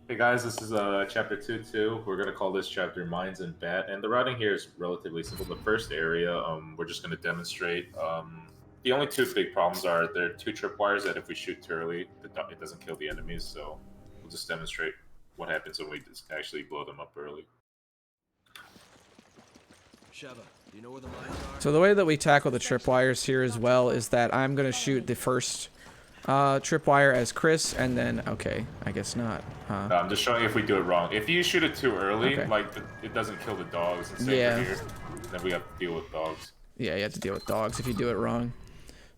Hey guys, this is chapter 2-2. We're gonna call this chapter Mines and Bat, and the routing here is relatively simple. The first area, we're just gonna demonstrate. The only two big problems are there are two tripwires that if we shoot too early, it doesn't kill the enemies. So we'll just demonstrate what happens when we just actually blow them up early. Sheva, do you know where the mines are? So the way that we tackle the tripwires here as well is that I'm gonna shoot the first tripwire as Chris, and then okay, I guess not. I'm just showing if we do it wrong. If you shoot it too early, Okay. like it doesn't kill the dogs. And same Yeah. for here. Then we have to deal with dogs. Yeah, you have to deal with dogs if you do it wrong.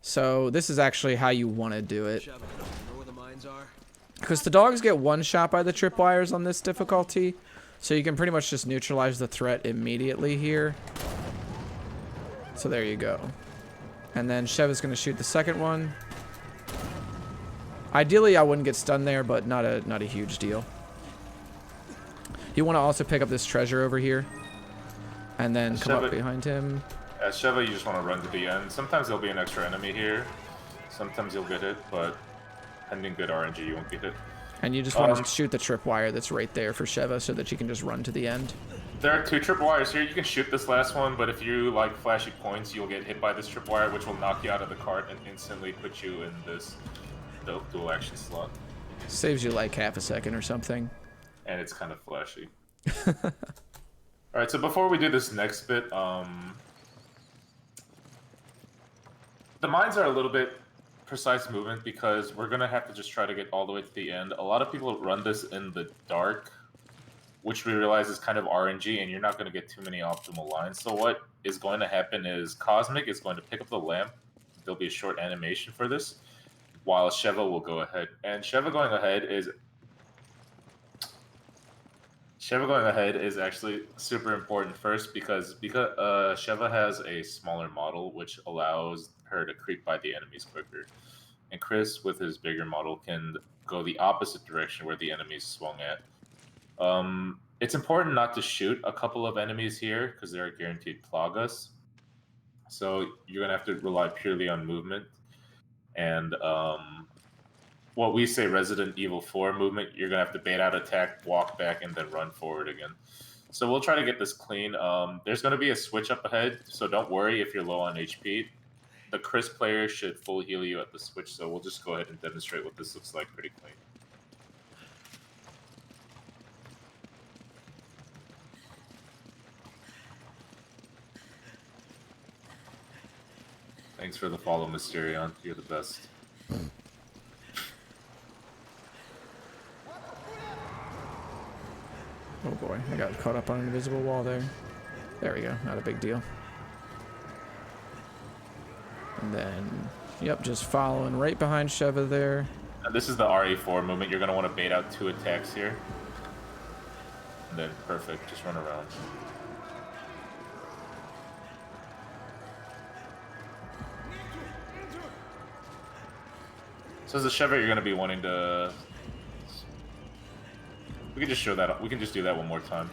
So this is actually how you want to do it. Sheva, do you know where the mines are? Because the dogs get one shot by the tripwires on this difficulty, so you can pretty much just neutralize the threat immediately here. So there you go. And then Sheva's going to shoot the second one. Ideally, I wouldn't get stunned there, but not a huge deal. You want to also pick up this treasure over here, and then come up behind him. As Sheva, you just want to run to the end. Sometimes there'll be an extra enemy here. Sometimes you'll get hit, but pending good RNG, you won't get hit. And you just want to shoot the tripwire that's right there for Sheva so that you can just run to the end. There are two tripwires here. You can shoot this last one, but if you like flashy points, you'll get hit by this tripwire, which will knock you out of the cart and instantly put you in this dual action slot. Saves you like half a second or something. And it's kind of flashy. Alright, so before we do this next bit, the mines are a little bit precise movement because we're going to have to just try to get all the way to the end. A lot of people run this in the dark, which we realize is kind of RNG, and you're not going to get too many optimal lines. So what is going to happen is Cosmic is going to pick up the lamp. There'll be a short animation for this, while Sheva will go ahead. And Sheva going ahead is actually super important first because Sheva has a smaller model, which allows her to creep by the enemies quicker. And Chris, with his bigger model, can go the opposite direction where the enemies swung at. It's important not to shoot a couple of enemies here because they're guaranteed Plagas. So you're going to have to rely purely on movement. And what we say Resident Evil 4 movement, you're going to have to bait out attack, walk back, and then run forward again. So we'll try to get this clean. There's going to be a switch up ahead, so don't worry if you're low on HP. The Chris player should full heal you at the switch, so we'll just go ahead and demonstrate what this looks like pretty clean. Thanks for the follow, Mysterion. You're the best. Oh boy, I got caught up on an invisible wall there. There we go, not a big deal. And then, yep, just following right behind Sheva there. And this is the RE4 movement. You're going to want to bait out 2 attacks here. And then, perfect, just run around. So as a Sheva, you're going to be wanting to... We can just show that. We can just do that one more time.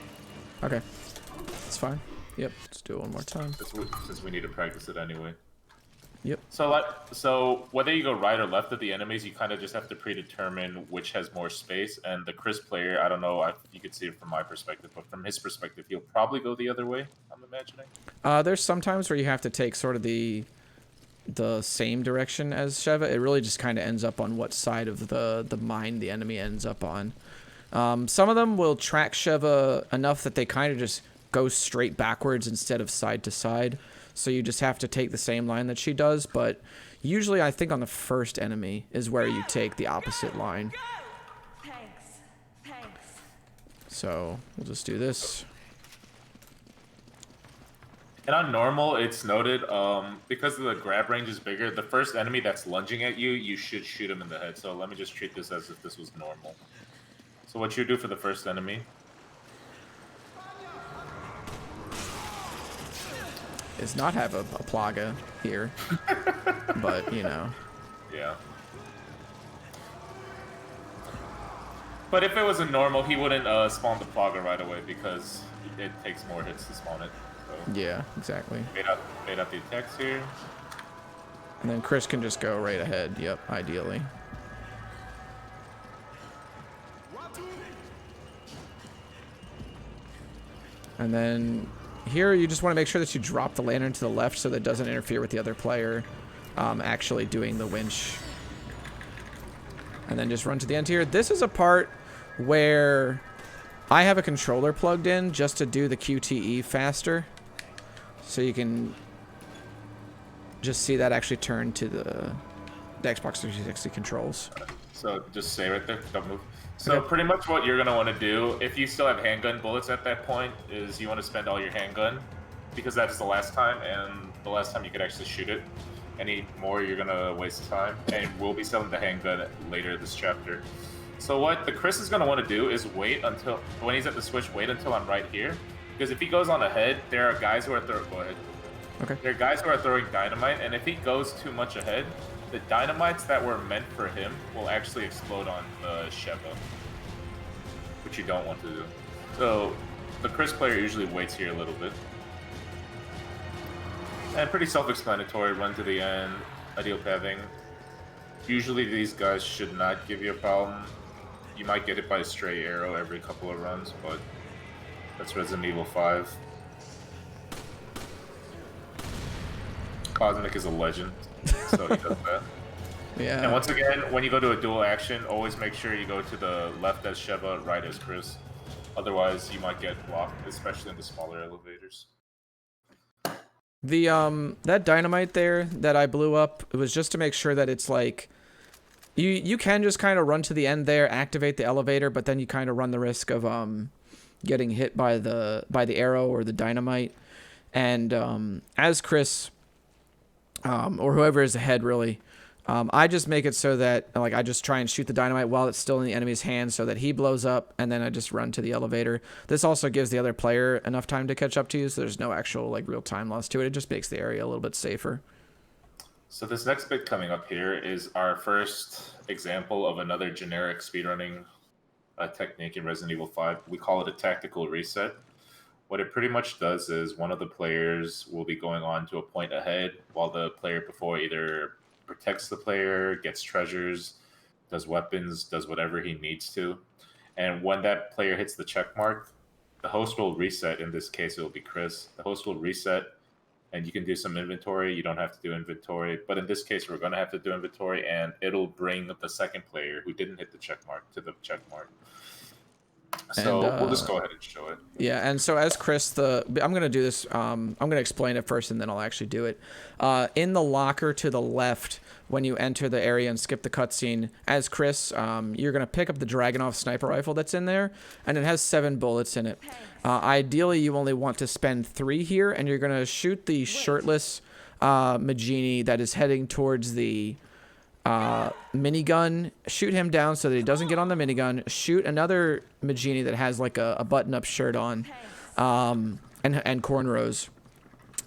Okay, that's fine. Yep, let's do it one more time. Since we need to practice it anyway. Yep. So whether you go right or left of the enemies, you kind of just have to predetermine which has more space. And the Chris player, I don't know if you could see it from my perspective, but from his perspective, he'll probably go the other way, I'm imagining. There's some times where you have to take sort of the same direction as Sheva. It really just kind of ends up on what side of the mine the enemy ends up on. Some of them will track Sheva enough that they kind of just go straight backwards instead of side to side. So you just have to take the same line that she does. But usually I think on the first enemy is where you take the opposite line. Thanks. So we'll just do this. And on normal, it's noted, because the grab range is bigger, the first enemy that's lunging at you, you should shoot him in the head. So let me just treat this as if this was normal. So what you do for the first enemy is not have a plaga here, but you know. Yeah. But if it was a normal, he wouldn't spawn the plaga right away because it takes more hits to spawn it. So Yeah, exactly. bait out the attacks here. And then Chris can just go right ahead. Yep, ideally. And then here you just want to make sure that you drop the lantern to the left so that it doesn't interfere with the other player actually doing the winch. And then just run to the end here. This is a part where I have a controller plugged in just to do the QTE faster. So you can just see that actually turn to the Xbox 360 controls. So just stay right there, don't move. So pretty much what you're going to want to do, if you still have handgun bullets at that point, is you want to spend all your handgun, because that's the last time, and the last time you could actually shoot it. Any more, you're going to waste time, and we'll be selling the handgun later this chapter. So what the Chris is going to want to do is wait until, when he's at the switch, wait until I'm right here, because if he goes on ahead, there are guys who are throwing, go ahead. Okay. There are guys who are throwing dynamite, and if he goes too much ahead, the dynamites that were meant for him will actually explode on the Sheva, which you don't want to do. So the Chris player usually waits here a little bit. And pretty self-explanatory, run to the end, ideal pathing. Usually these guys should not give you a problem. You might get hit by a stray arrow every couple of runs, but that's Resident Evil 5. Cosmic is a legend, so he does that. Yeah. And once again, when you go to a dual action, always make sure you go to the left as Sheva, right as Chris. Otherwise, you might get blocked, especially in the smaller elevators. The that dynamite there that I blew up, it was just to make sure that it's like you can just kind of run to the end there, activate the elevator, but then you kind of run the risk of getting hit by the arrow or the dynamite. And as Chris or whoever is ahead, really, I just make it so that like I just try and shoot the dynamite while it's still in the enemy's hands so that he blows up, and then I just run to the elevator. This also gives the other player enough time to catch up to you, so there's no actual like real time loss to it. It just makes the area a little bit safer. So this next bit coming up here is our first example of another generic speedrunning technique in Resident Evil 5. We call it a tactical reset. What it pretty much does is one of the players will be going on to a point ahead while the player before either protects the player, gets treasures, does weapons, does whatever he needs to. And when that player hits the check mark, the host will reset. In this case, it will be Chris. The host will reset, and you can do some inventory. You don't have to do inventory. But in this case, we're going to have to do inventory, and it'll bring the second player who didn't hit the check mark to the check mark. So we'll just go ahead and show it. Yeah, and so as Chris, I'm going to do this. I'm going to explain it first, and then I'll actually do it. In the locker to the left, when you enter the area and skip the cutscene, as Chris, you're going to pick up the Dragunov sniper rifle that's in there, and it has 7 bullets in it. Ideally, you only want to spend 3 here, and you're going to shoot the shirtless Magini that is heading towards the minigun. Shoot him down so that he doesn't get on the minigun. Shoot another Magini that has like a button-up shirt on, and cornrows.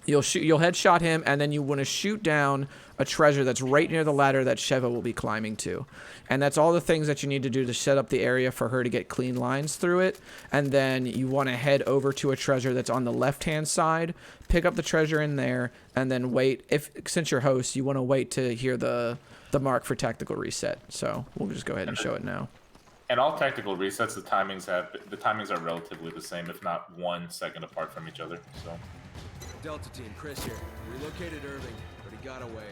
You'll headshot him, and then you want to shoot down a treasure that's right near the ladder that Sheva will be climbing to. And that's all the things that you need to do to set up the area for her to get clean lines through it. And then you want to head over to a treasure that's on the left-hand side, pick up the treasure in there, and then wait. Since you're host, you want to wait to hear the mark for tactical reset. So we'll just go ahead and show it now. And all tactical resets, the timings are relatively the same, if not 1 second apart from each other. So. Delta team, Chris here. We located Irving, but he got away.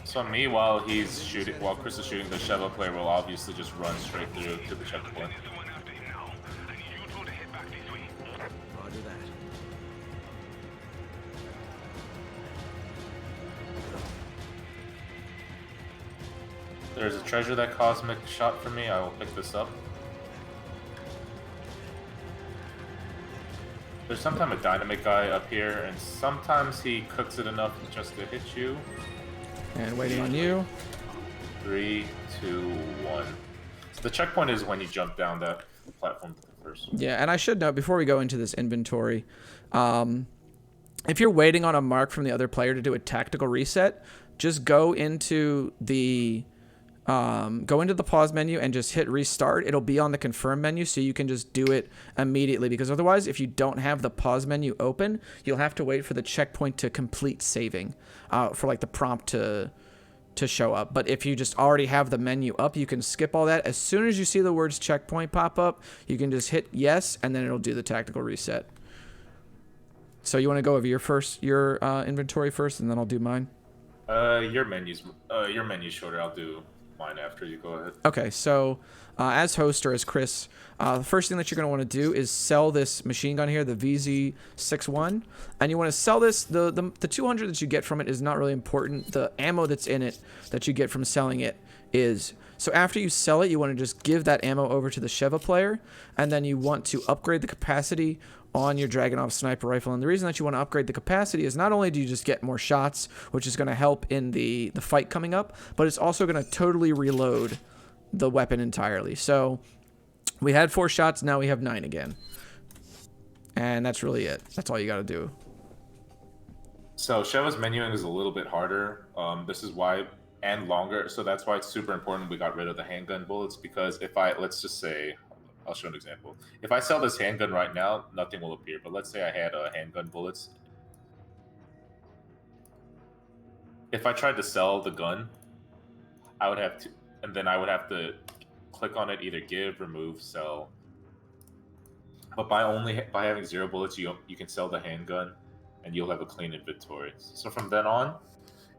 So me, while Chris is shooting, the Sheva player will obviously just run straight through to the checkpoint. Roger that. There's a treasure that Cosmic shot for me. I will pick this up. There's sometimes a dynamic guy up here, and sometimes he cooks it enough just to hit you. And waiting on you. 3, 2, 1. So the checkpoint is when you jump down that platform first. Yeah, and I should note before we go into this inventory, if you're waiting on a mark from the other player to do a tactical reset, just go into the pause menu and just hit restart. It'll be on the confirm menu, so you can just do it immediately, because otherwise, if you don't have the pause menu open, you'll have to wait for the checkpoint to complete saving, for like the prompt to to show up. But if you just already have the menu up, you can skip all that. As soon as you see the words checkpoint pop up, you can just hit yes, and then it'll do the tactical reset. So you want to go over your inventory first, and then I'll do mine? Your menu's shorter. I'll do mine after. You go ahead. Okay, so as host or as Chris, the first thing that you're going to want to do is sell this machine gun here, the VZ61, and you want to sell this. The 200 that you get from it is not really important. The ammo that's in it that you get from selling it is. So after you sell it, you want to just give that ammo over to the Sheva player, and then you want to upgrade the capacity on your Dragunov sniper rifle. And the reason that you want to upgrade the capacity is not only do you just get more shots, which is going to help in the fight coming up, but it's also going to totally reload the weapon entirely. So we had 4 shots, now we have 9 again. And that's really it. That's all you got to do. So Sheva's menuing is a little bit harder. This is why, and longer. So that's why it's super important we got rid of the handgun bullets, because if let's just say, I'll show an example. If I sell this handgun right now, nothing will appear. But let's say I had handgun bullets. If I tried to sell the gun, I would have to, and then I would have to click on it, either give, remove, sell. But by having 0 bullets, you can sell the handgun, and you'll have a clean inventory. So from then on,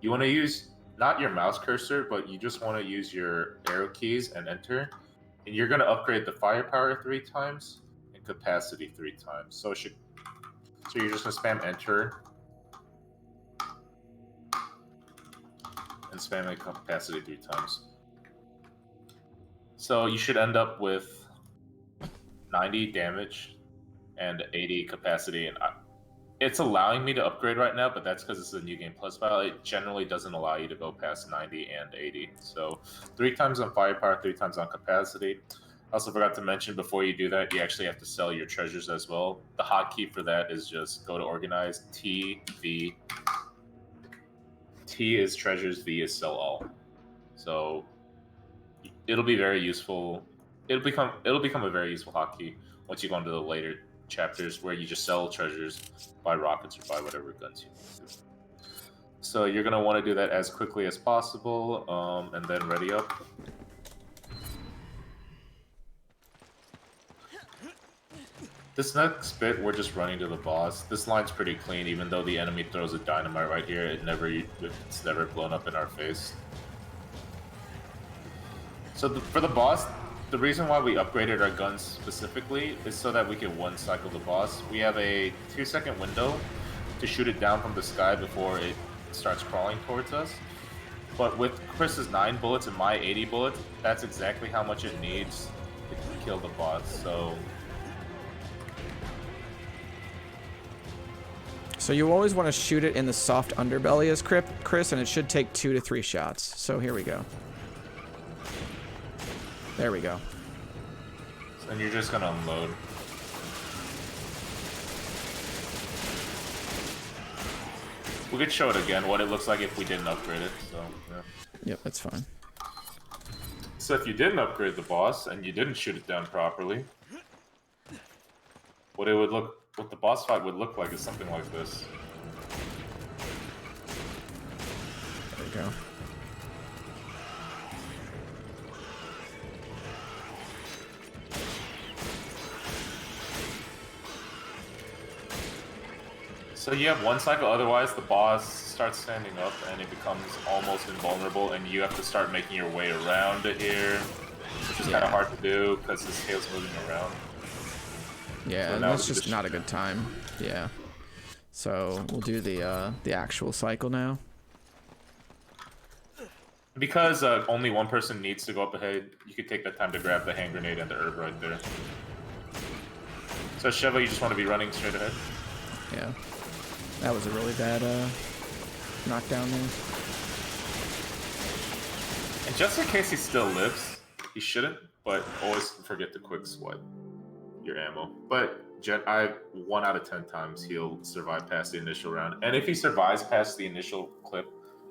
you want to use not your mouse cursor, but you just want to use your arrow keys and enter. And you're going to upgrade the firepower 3 times and capacity 3 times. So you're just going to spam enter and spam the capacity 3 times. So you should end up with 90 damage and 80 capacity. And it's allowing me to upgrade right now, but that's because it's a New Game Plus file. It generally doesn't allow you to go past 90 and 80. So 3 times on firepower, 3 times on capacity. I also forgot to mention, before you do that, you actually have to sell your treasures as well. The hotkey for that is just go to organize, T, V. T is treasures, V is sell all. So it'll be very useful. It'll become a very useful hotkey once you go into the later chapters where you just sell treasures, buy rockets, or buy whatever guns you want to. So you're going to want to do that as quickly as possible, and then ready up. This next bit, we're just running to the boss. This line's pretty clean, even though the enemy throws a dynamite right here. It's never blown up in our face. So for the boss, the reason why we upgraded our guns specifically is so that we can one-cycle the boss. We have a 2-second window to shoot it down from the sky before it starts crawling towards us. But with Chris's 9 bullets and my 80 bullets, that's exactly how much it needs to kill the boss. So you always want to shoot it in the soft underbelly as Chris, and it should take 2 to 3 shots. So here we go. There we go. And you're just gonna unload. We could show it again, what it looks like if we didn't upgrade it, so, yeah. Yep, that's fine. So if you didn't upgrade the boss, and you didn't shoot it down properly, what the boss fight would look like is something like this. There we go. So you have one cycle, otherwise the boss starts standing up and it becomes almost invulnerable, and you have to start making your way around it here, which is kind of hard to do because his tail's moving around. Yeah, so and that's just not a good time. Yeah. So we'll do the actual cycle now. Because only one person needs to go up ahead, you could take that time to grab the hand grenade and the herb right there. So Sheva, you just want to be running straight ahead? Yeah. That was a really bad knockdown there. And just in case he still lives, he shouldn't, but always forget to quick swipe your ammo. But 1 out of 10 times he'll survive past the initial round. And if he survives past the initial clip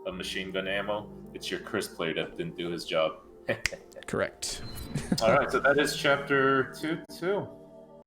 of machine gun ammo, it's your Chris player that didn't do his job. Correct. Alright, so that is chapter 2.